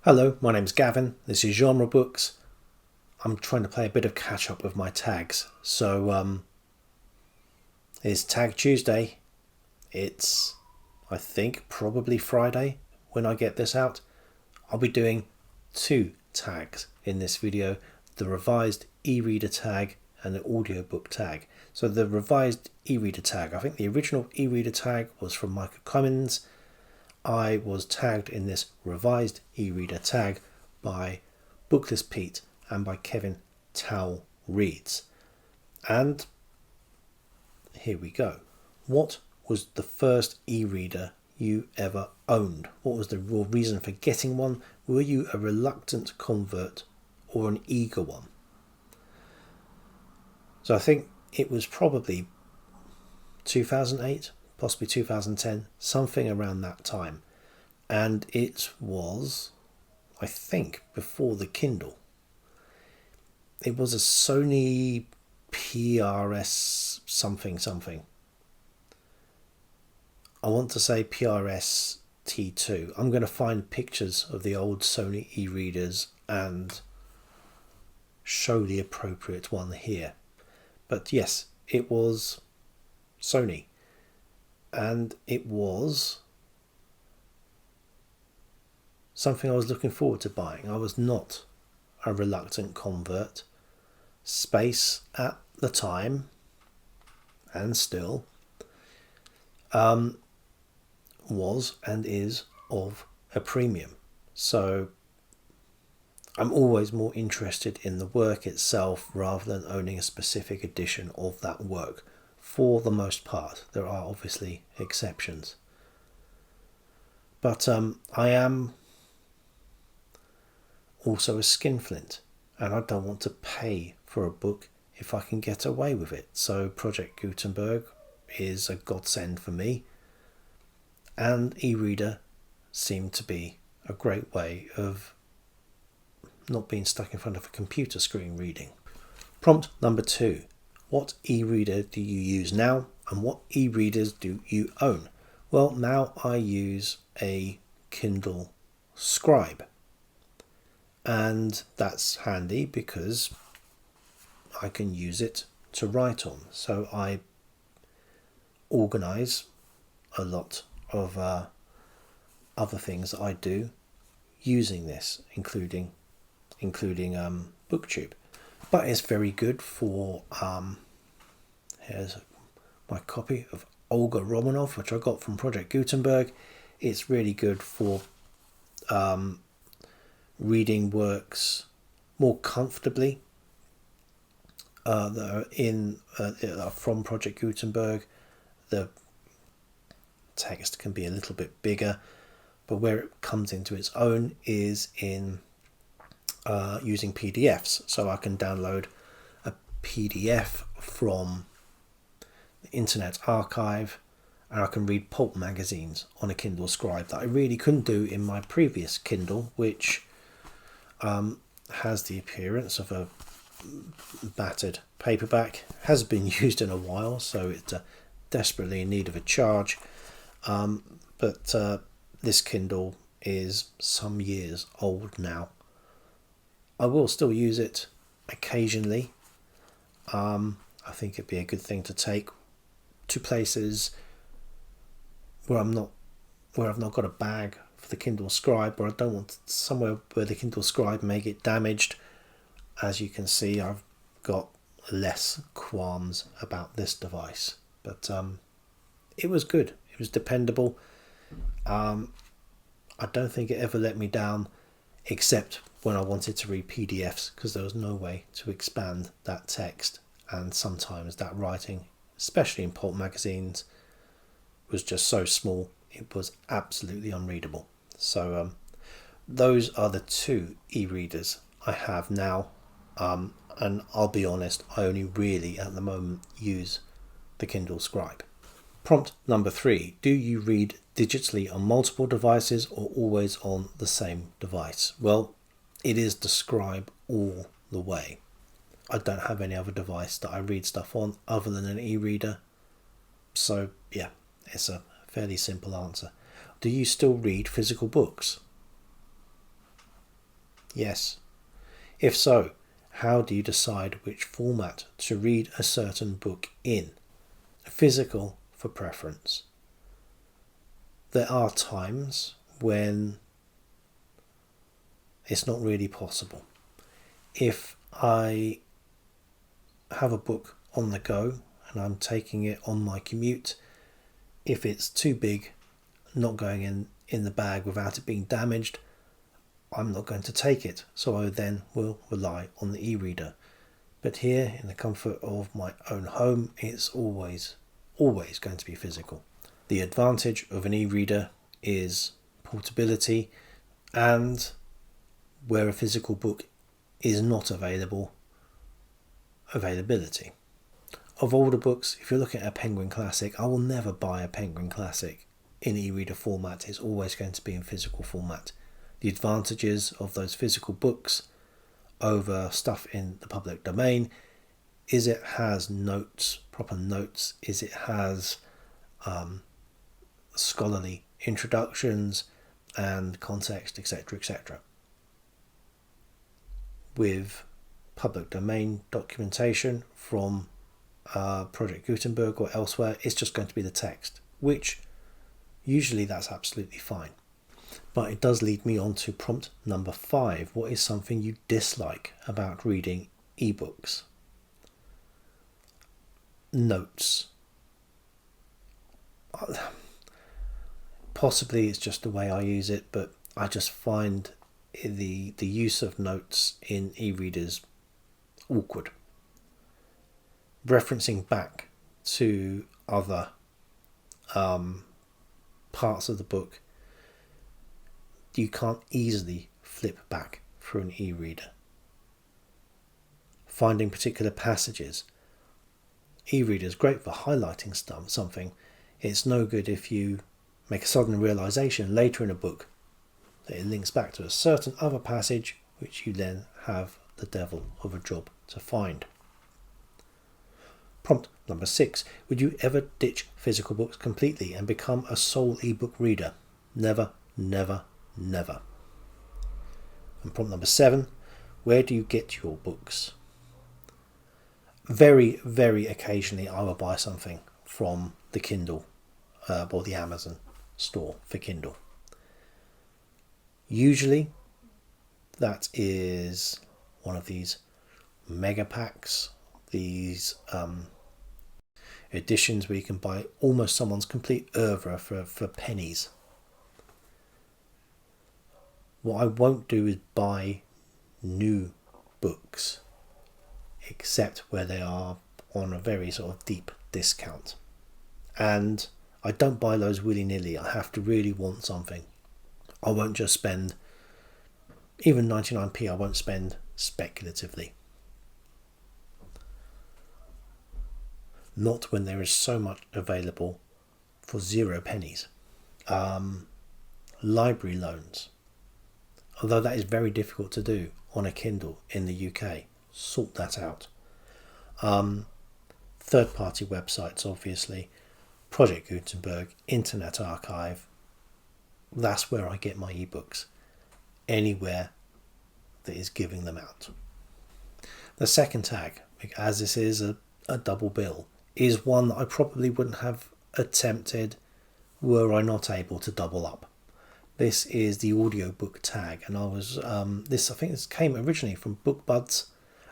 Hello, my name's Gavin. This is Genre Books. I'm trying to play a bit of catch up with my tags. So it's Tag Tuesday. It's, I think, probably Friday when I get this out. I'll be doing two tags in this video, the revised eReader tag and the audiobook tag. So the revised eReader tag, I think the original eReader tag was from Michael Cummins. I was tagged in this revised eReader tag by Bookless Pete and by Kevin Towell Reads. And here we go. What was the first e-reader you ever owned? What was the real reason for getting one? Were you a reluctant convert or an eager one? So I think it was probably 2008, possibly 2010, something around that time. And it was, I think, before the Kindle. It was a Sony PRS something. I want to say PRS T2. I'm going to find pictures of the old Sony e-readers and show the appropriate one here. But yes, it was Sony. And it was something I was looking forward to buying. I was not a reluctant convert. Space at the time, and still, was and is of a premium. So I'm always more interested in the work itself rather than owning a specific edition of that work. For the most part, there are obviously exceptions. But I am also a skinflint, and I don't want to pay for a book if I can get away with it. So Project Gutenberg is a godsend for me, and eReader seemed to be a great way of not being stuck in front of a computer screen reading. Prompt number 2. What e-reader do you use now, and what e-readers do you own? Well, now I use a Kindle Scribe, and that's handy because I can use it to write on. So I organise a lot of other things that I do using this, including Booktube. But it's very good for here's my copy of Olga Romanov, which I got from Project Gutenberg. It's really good for reading works more comfortably that are from Project Gutenberg. The text can be a little bit bigger, but where it comes into its own is in using PDFs. So I can download a PDF from the Internet Archive, and I can read pulp magazines on a Kindle Scribe that I really couldn't do in my previous Kindle, which has the appearance of a battered paperback, has been used in a while, so it's desperately in need of a charge. But this Kindle is some years old now. I will still use it occasionally. I think it'd be a good thing to take to places where I've not got a bag for the Kindle Scribe, or I don't want somewhere where the Kindle Scribe may get damaged. As you can see, I've got less qualms about this device, but it was good. It was dependable. I don't think it ever let me down, except when I wanted to read PDFs, because there was no way to expand that text, and sometimes that writing, especially in pulp magazines, was just so small it was absolutely unreadable. So those are the two e-readers I have now, and I'll be honest, I only really at the moment use the Kindle Scribe. Prompt number 3. Do you read digitally on multiple devices or always on the same device? Well, it is the Scribe all the way. I don't have any other device that I read stuff on other than an e-reader. So yeah, it's a fairly simple answer. Do you still read physical books? Yes. If so, how do you decide which format to read a certain book in? Physical for preference. There are times when it's not really possible. If I have a book on the go and I'm taking it on my commute, if it's too big, not going in the bag without it being damaged, I'm not going to take it. So I then will rely on the e-reader. But here, in the comfort of my own home, it's always going to be physical. The advantage of an e-reader is portability, and where a physical book is not available, availability. Of older books, if you're looking at a Penguin Classic, I will never buy a Penguin Classic in e-reader format. It's always going to be in physical format. The advantages of those physical books over stuff in the public domain is it has notes, proper notes, is it has scholarly introductions and context, etc., etc. With public domain documentation from Project Gutenberg or elsewhere, it's just going to be the text, which usually that's absolutely fine. But it does lead me on to prompt number 5. What is something you dislike about reading ebooks? Notes. Possibly it's just the way I use it, but I just find the use of notes in e-readers awkward. Referencing back to other parts of the book, you can't easily flip back through an e-reader. Finding particular passages. E-reader is great for highlighting something. It's no good if you make a sudden realization later in a book that it links back to a certain other passage, which you then have the devil of a job to find. Prompt number 6. Would you ever ditch physical books completely and become a sole ebook reader? Never, never, never. And prompt number 7. Where do you get your books? Very, very occasionally I will buy something from the Kindle or the Amazon store for Kindle. Usually that is one of these mega packs, these editions where you can buy almost someone's complete oeuvre for pennies. What I won't do is buy new books, except where they are on a very sort of deep discount. And I don't buy those willy-nilly. I have to really want something. I won't just spend, even 99p, I won't spend speculatively. Not when there is so much available for 0 pennies. Library loans. Although that is very difficult to do on a Kindle in the UK. Sort that out. Third-party websites, obviously. Project Gutenberg, Internet Archive. That's where I get my ebooks. Anywhere that is giving them out. The second tag, as this is a double bill, is one that I probably wouldn't have attempted were I not able to double up. This is the AudioBook Tag, and I was I think this came originally from BookBuds,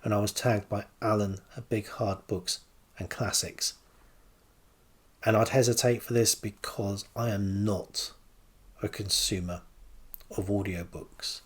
and I was tagged by Alan at Big Hard Books and Classics. And I'd hesitate for this because I am not a consumer of audiobooks.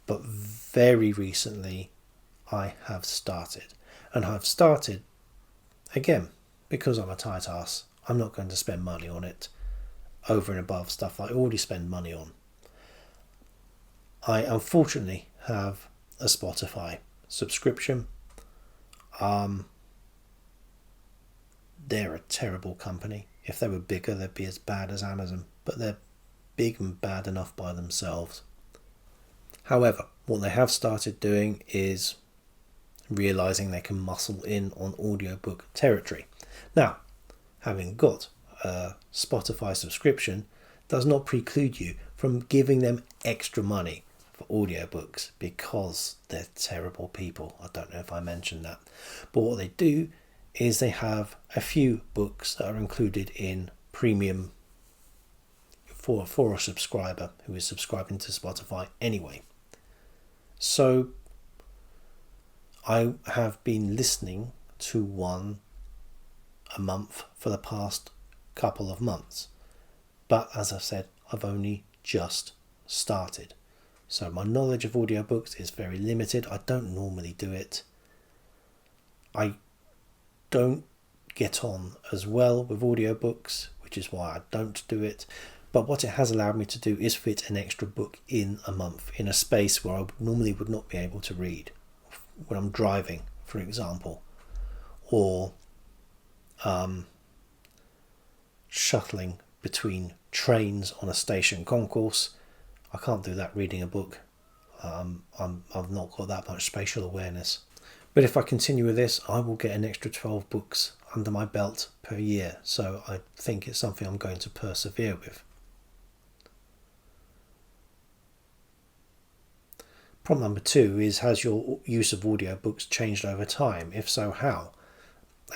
But very recently I have started. And I've started, again, because I'm a tight ass. I'm not going to spend money on it over and above stuff I already spend money on. I unfortunately have a Spotify subscription. They're a terrible company. If they were bigger, they'd be as bad as Amazon, but they're big and bad enough by themselves. However, what they have started doing is realizing they can muscle in on audiobook territory. Now, having got a Spotify subscription does not preclude you from giving them extra money for audiobooks because they're terrible people. I don't know if I mentioned that. But what they do is they have a few books that are included in premium for a subscriber who is subscribing to Spotify anyway. So I have been listening to one a month for the past couple of months. But as I said, I've only just started. So my knowledge of audiobooks is very limited. I don't normally do it. I don't get on as well with audiobooks, which is why I don't do it. But what it has allowed me to do is fit an extra book in a month in a space where I normally would not be able to read. When I'm driving, for example, or shuttling between trains on a station concourse. I can't do that reading a book. I've not got that much spatial awareness. But if I continue with this, I will get an extra 12 books under my belt per year. So I think it's something I'm going to persevere with. Prompt number 2 is, has your use of audiobooks changed over time? If so, how?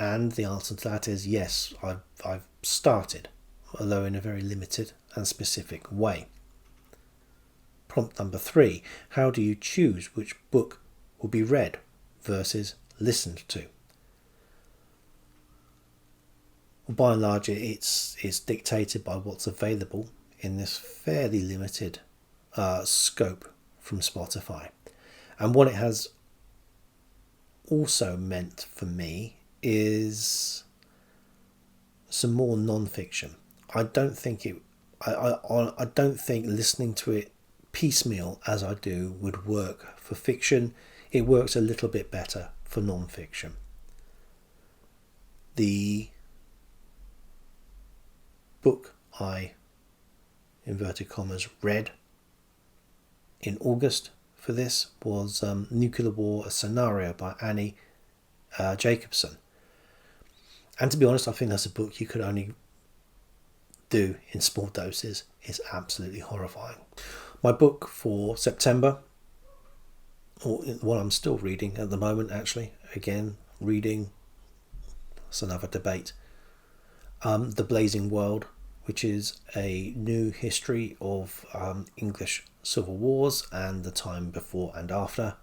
And the answer to that is yes, I've started, although in a very limited and specific way. Prompt number 3, how do you choose which book will be read versus listened to? Well, by and large, it's dictated by what's available in this fairly limited scope from Spotify. And what it has also meant for me is some more non-fiction. I don't think listening to it piecemeal as I do would work for fiction. It works a little bit better for non-fiction. The book I, inverted commas, read in August for this was Nuclear War, a Scenario by Annie Jacobson. And to be honest, I think that's a book you could only do in small doses. It's absolutely horrifying. My book for September, or what I'm still reading at the moment, actually, again, reading, that's another debate. The Blazing World, which is a new history of English civil wars and the time before and after.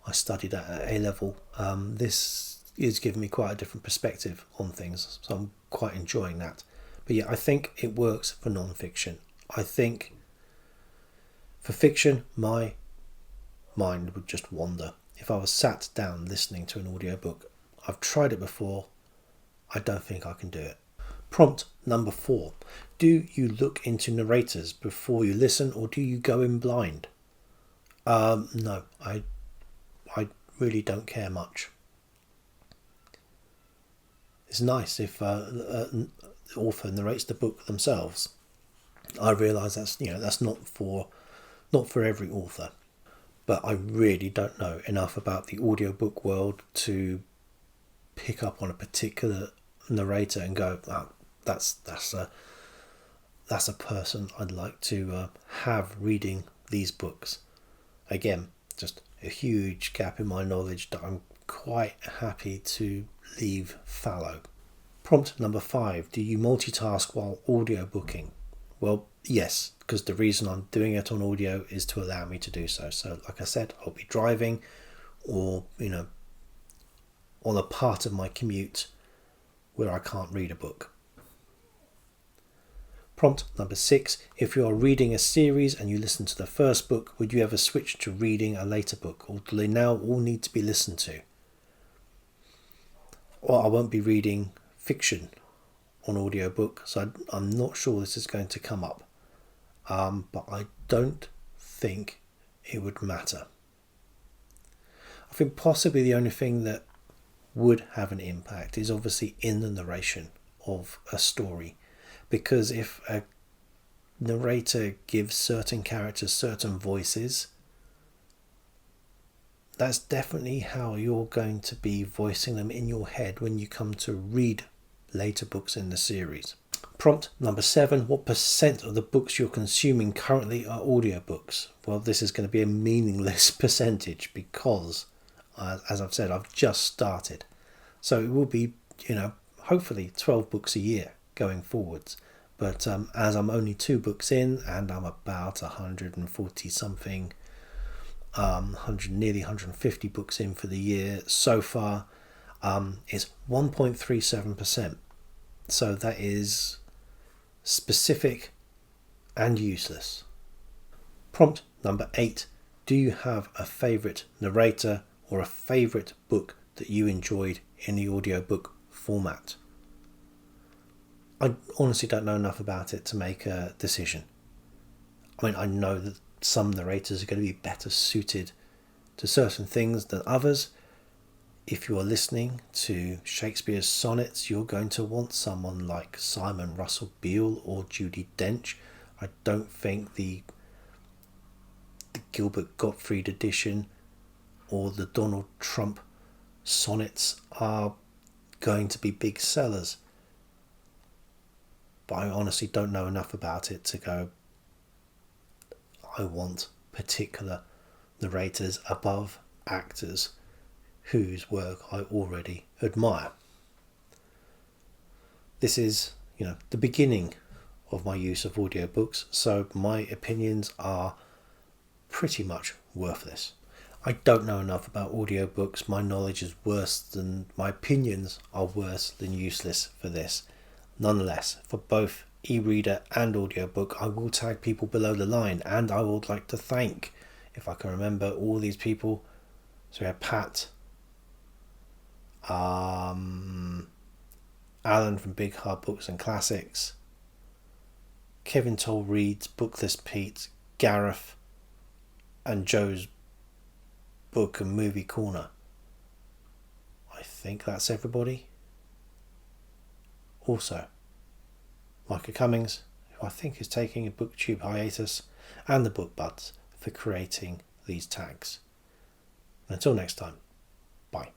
I studied that at A-level. This is giving me quite a different perspective on things, so I'm quite enjoying that. But yeah, I think it works for non-fiction. I think for fiction, my mind would just wander. If I was sat down listening to an audiobook, I've tried it before, I don't think I can do it. Prompt number 4. Do you look into narrators before you listen, or do you go in blind? No, I really don't care much. It's nice if the author narrates the book themselves. I realise that's not for every author, but I really don't know enough about the audiobook world to pick up on a particular narrator and go, oh, that's a person I'd like to have reading these books. Again, just a huge gap in my knowledge that I'm quite happy to leave fallow. Prompt number 5. Do you multitask while audiobooking? Well, yes, because the reason I'm doing it on audio is to allow me to do so. So like I said, I'll be driving or, on a part of my commute where I can't read a book. Prompt number 6. If you are reading a series and you listen to the first book, would you ever switch to reading a later book, or do they now all need to be listened to? Well, I won't be reading fiction on audiobook, so I'm not sure this is going to come up. But I don't think it would matter. I think possibly the only thing that would have an impact is obviously in the narration of a story. Because if a narrator gives certain characters certain voices, that's definitely how you're going to be voicing them in your head when you come to read later books in the series. Prompt number 7, what percent of the books you're consuming currently are audiobooks? Well, this is going to be a meaningless percentage because, as I've said, I've just started. So it will be, hopefully 12 books a year going forwards. But as I'm only 2 books in and I'm about 140 something, nearly 150 books in for the year so far, it's 1.37%. So that is specific and useless. Prompt number 8. Do you have a favourite narrator or a favourite book that you enjoyed in the audiobook format? I honestly don't know enough about it to make a decision. I know that some narrators are going to be better suited to certain things than others. If you are listening to Shakespeare's sonnets, you're going to want someone like Simon Russell Beale or Judi Dench. I don't think the Gilbert Gottfried edition or the Donald Trump sonnets are going to be big sellers. But I honestly don't know enough about it to go, I want particular narrators above actors whose work I already admire. This is, the beginning of my use of audiobooks, so my opinions are pretty much worthless. I don't know enough about audiobooks. My knowledge is worse than my opinions are worse than useless for this. Nonetheless, for both eReader and audiobook, I will tag people below the line, and I would like to thank, if I can remember, all these people. So we have Pat, Alan from Big Hard Books and Classics, Kevin Toll Reads, Bookless Pete, Gareth, and Joe's Book and Movie Corner. I think that's everybody. Also, Micah Cummings, who I think is taking a BookTube hiatus, and the BookBuds for creating these tags. Until next time, bye.